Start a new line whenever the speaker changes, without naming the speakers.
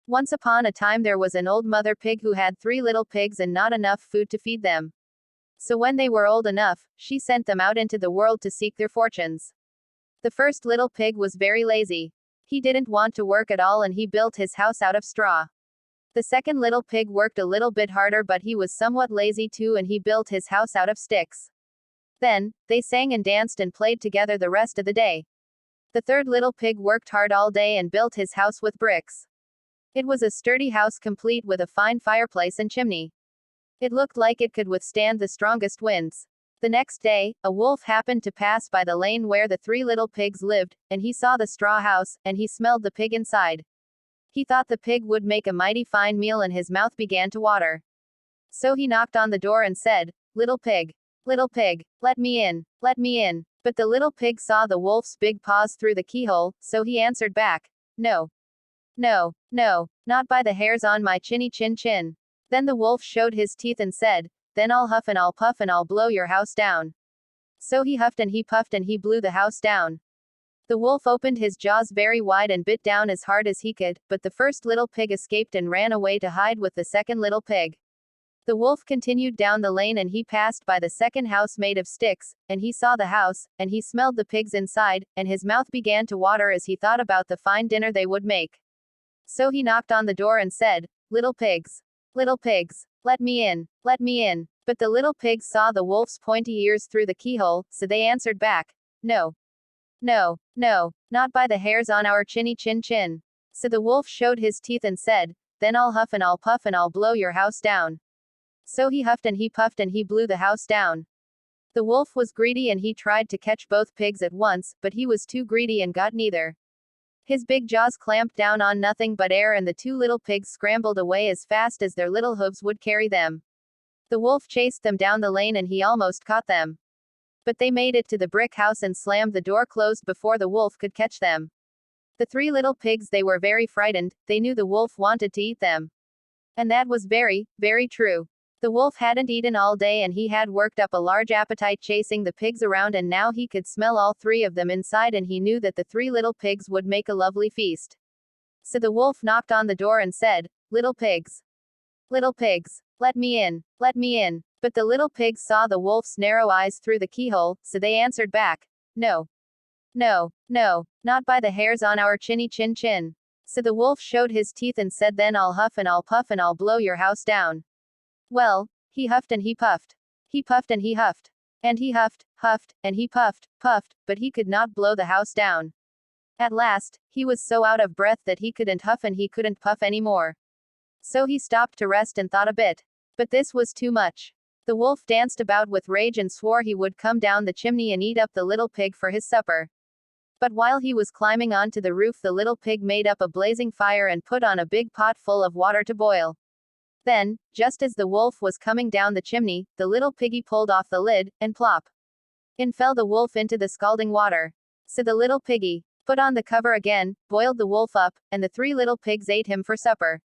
Once upon a time there was an old mother pig who had 3 little pigs and not enough food to feed them. So when they were old enough, she sent them out into the world to seek their fortunes. The first little pig was very lazy. He didn't want to work at all and he built his house out of straw. The second little pig worked a little bit harder but he was somewhat lazy too and he built his house out of sticks. Then, they sang and danced and played together the rest of the day. The third little pig worked hard all day and built his house with bricks. It was a sturdy house complete with a fine fireplace and chimney. It looked like it could withstand the strongest winds. The next day, a wolf happened to pass by the lane where the 3 little pigs lived, and he saw the straw house, and he smelled the pig inside. He thought the pig would make a mighty fine meal and his mouth began to water. So he knocked on the door and said, "Little pig, let me in, let me in." But the little pig saw the wolf's big paws through the keyhole, so he answered back, "No. No, no, not by the hairs on my chinny chin chin." Then the wolf showed his teeth and said, "Then I'll huff and I'll puff and I'll blow your house down." So he huffed and he puffed and he blew the house down. The wolf opened his jaws very wide and bit down as hard as he could, but the first little pig escaped and ran away to hide with the second little pig. The wolf continued down the lane and he passed by the second house made of sticks, and he saw the house, and he smelled the pigs inside, and his mouth began to water as he thought about the fine dinner they would make. So he knocked on the door and said, little pigs, let me in, let me in." But the little pigs saw the wolf's pointy ears through the keyhole, so they answered back, "No. No, no, not by the hairs on our chinny chin chin." So the wolf showed his teeth and said, "Then I'll huff and I'll puff and I'll blow your house down." So he huffed and he puffed and he blew the house down. The wolf was greedy and he tried to catch both pigs at once, but he was too greedy and got neither. His big jaws clamped down on nothing but air and the 2 little pigs scrambled away as fast as their little hooves would carry them. The wolf chased them down the lane and he almost caught them. But they made it to the brick house and slammed the door closed before the wolf could catch them. The 3 little pigs, they were very frightened, they knew the wolf wanted to eat them. And that was very, very true. The wolf hadn't eaten all day and he had worked up a large appetite chasing the pigs around and now he could smell all 3 of them inside and he knew that the 3 little pigs would make a lovely feast. So the wolf knocked on the door and said, little pigs, let me in, let me in." But the little pigs saw the wolf's narrow eyes through the keyhole, so they answered back, "No. No, no, not by the hairs on our chinny chin chin." So the wolf showed his teeth and said, "Then I'll huff and I'll puff and I'll blow your house down." Well, he huffed and he puffed. He puffed and he huffed. And he huffed, and he puffed, but he could not blow the house down. At last, he was so out of breath that he couldn't huff and he couldn't puff anymore. So he stopped to rest and thought a bit. But this was too much. The wolf danced about with rage and swore he would come down the chimney and eat up the little pig for his supper. But while he was climbing onto the roof, the little pig made up a blazing fire and put on a big pot full of water to boil. Then, just as the wolf was coming down the chimney, the little piggy pulled off the lid, and plop! In fell the wolf into the scalding water. So the little piggy put on the cover again, boiled the wolf up, and the 3 little pigs ate him for supper.